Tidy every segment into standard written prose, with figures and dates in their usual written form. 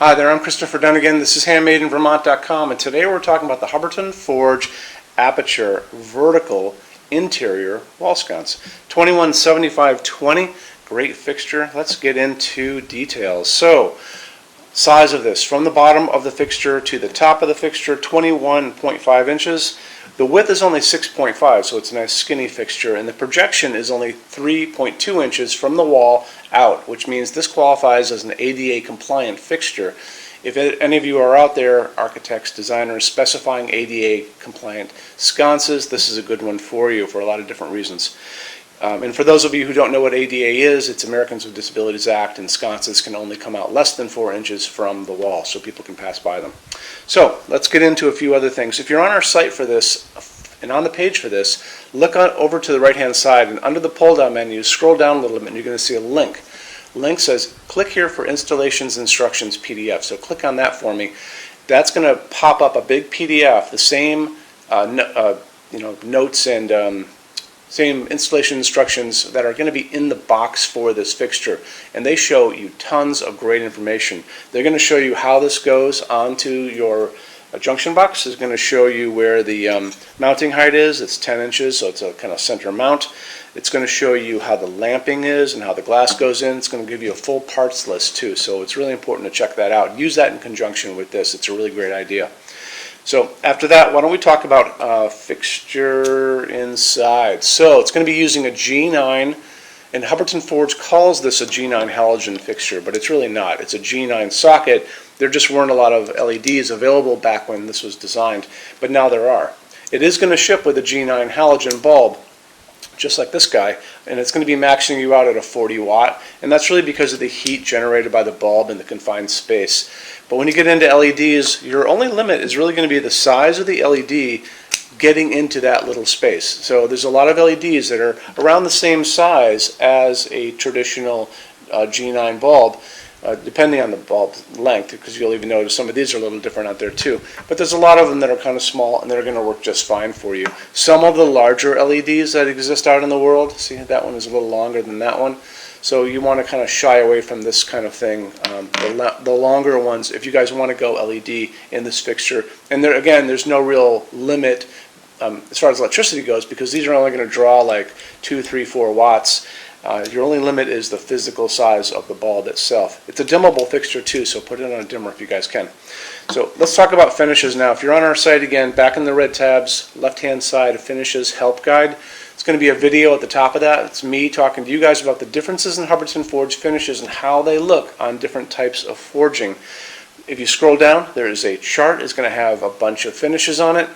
Hi there, I'm Christopher Dunnigan. This is HandmadeInVermont.com, and today we're talking about the Hubbardton Forge Aperture vertical interior wall sconce. 2175/20, great fixture. Let's get into details. So, size of this, from the bottom of the fixture to the top of the fixture, 21.5 inches. The width is only 6.5, so it's a nice skinny fixture, and the projection is only 3.2 inches from the wall out, which means this qualifies as an ADA compliant fixture. If any of you are out there, architects, designers, specifying ADA compliant sconces, this is a good one for you for a lot of different reasons. And for those of you who don't know what ADA is, it's Americans with Disabilities Act, and sconces can only come out less than 4 inches from the wall, so people can pass by them. So let's get into a few other things. If you're on our site for this, and on the page for this, look over to the right-hand side, and under the pull-down menu, scroll down a little bit, and you're going to see a link. The link says, click here for Installations Instructions PDF. So click on that for me. That's going to pop up a big PDF, the same notes and same installation instructions that are going to be in the box for this fixture, and they show you tons of great information. They're going to show you how this goes onto your junction box. Is going to show you where the mounting height is. It's 10 inches, so it's a kind of center mount. It's going to show you how the lamping is and how the glass goes in. It's going to give you a full parts list too, so it's really important to check that out. Use that in conjunction with this. It's a really great idea. So after that, why don't we talk about fixture inside. So it's going to be using a G9, and Hubbardton Forge calls this a G9 halogen fixture, but it's really not. It's a G9 socket. There just weren't a lot of LEDs available back when this was designed, but now there are. It is going to ship with a G9 halogen bulb, just like this guy, and it's going to be maxing you out at a 40 watt, and that's really because of the heat generated by the bulb in the confined space. But when you get into LEDs, your only limit is really going to be the size of the LED getting into that little space. So there's a lot of LEDs that are around the same size as a traditional G9 bulb, depending on the bulb length, because you'll even notice some of these are a little different out there too. But there's a lot of them that are kind of small, and they're going to work just fine for you. Some of the larger LEDs that exist out in the world, see that one is a little longer than that one, so you want to kind of shy away from this kind of thing. The longer ones, if you guys want to go LED in this fixture, and there again, there's no real limit as far as electricity goes, because these are only going to draw like 2, 3, 4 watts. Your only limit is the physical size of the bulb itself. It's a dimmable fixture too, so put it on a dimmer if you guys can. So let's talk about finishes now. If you're on our site again, back in the red tabs, left-hand side, Finishes Help Guide. It's going to be a video at the top of that. It's me talking to you guys about the differences in Hubbardton Forge finishes and how they look on different types of forging. If you scroll down, there is a chart. It's going to have a bunch of finishes on it.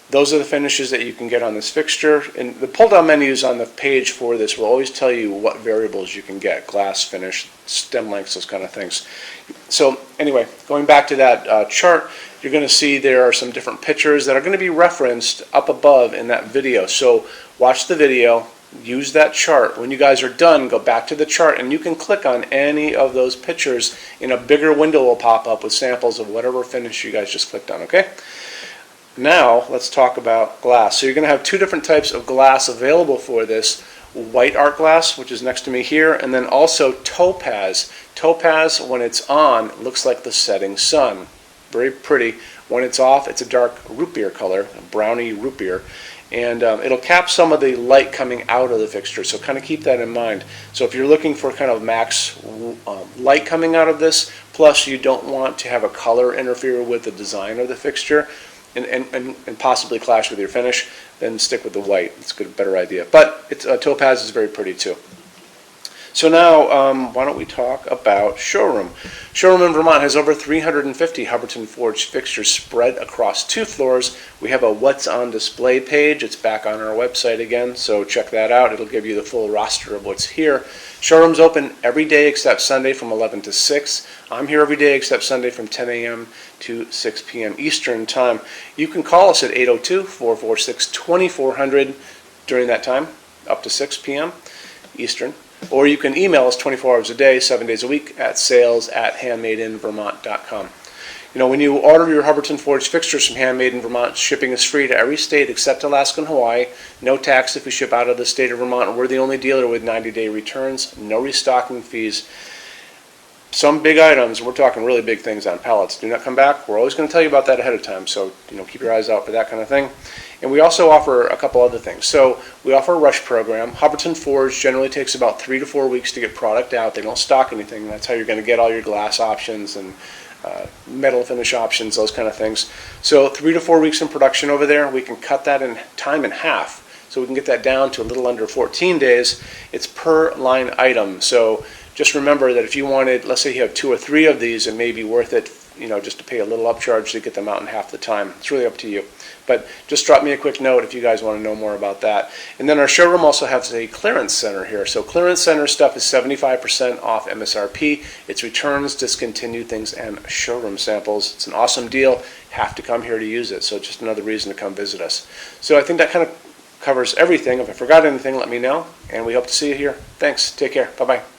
Those are the finishes that you can get on this fixture. And the pull-down menus on the page for this will always tell you what variables you can get: glass, finish, stem lengths, those kind of things. So anyway, going back to that chart, you're going to see there are some different pictures that are going to be referenced up above in that video. So watch the video, use that chart. When you guys are done, go back to the chart, and you can click on any of those pictures, and a bigger window will pop up with samples of whatever finish you guys just clicked on, okay? Now let's talk about glass. So you're going to have two different types of glass available for this: white art glass, which is next to me here, and then also topaz. Topaz, when it's on, looks like the setting sun. Very pretty. When it's off, it's a dark root beer color, a brownie root beer, and it'll cap some of the light coming out of the fixture, so kind of keep that in mind. So if you're looking for kind of max light coming out of this, plus you don't want to have a color interfere with the design of the fixture, and possibly clash with your finish, then stick with the white. It's a better idea. But topaz is very pretty too. So now, why don't we talk about Showroom. Showroom in Vermont has over 350 Hubbardton Forge fixtures spread across 2 floors. We have a What's on Display page. It's back on our website again, so check that out. It'll give you the full roster of what's here. Showroom's open every day except Sunday from 11 to 6. I'm here every day except Sunday from 10 a.m. to 6 p.m. Eastern Time. You can call us at 802-446-2400 during that time, up to 6 p.m. Eastern. Or you can email us 24 hours a day, 7 days a week at sales@HandmadeInVermont.com. You know, when you order your Hubbardton Forge fixtures from Handmade in Vermont, shipping is free to every state except Alaska and Hawaii. No tax if we ship out of the state of Vermont. We're the only dealer with 90-day returns. No restocking fees. some big items, we're talking really big things on pallets, do not come back. We're always going to tell you about that ahead of time, so keep your eyes out for that kind of thing. And we also offer a couple other things. So we offer a rush program. Hubbardton Forge generally takes about 3 to 4 weeks to get product out. They don't stock anything. That's how you're going to get all your glass options and metal finish options, those kind of things. So 3 to 4 weeks in production over there. We can cut that in time in half. So we can get that down to a little under 14 days. It's per line item. So just remember that if you wanted, let's say you have 2 or 3 of these, it may be worth it, just to pay a little upcharge to get them out in half the time. It's really up to you. But just drop me a quick note if you guys want to know more about that. And then our showroom also has a clearance center here. So clearance center stuff is 75% off MSRP. It's returns, discontinued things, and showroom samples. It's an awesome deal. Have to come here to use it. So just another reason to come visit us. So I think that kind of covers everything. If I forgot anything, let me know. And we hope to see you here. Thanks. Take care. Bye-bye.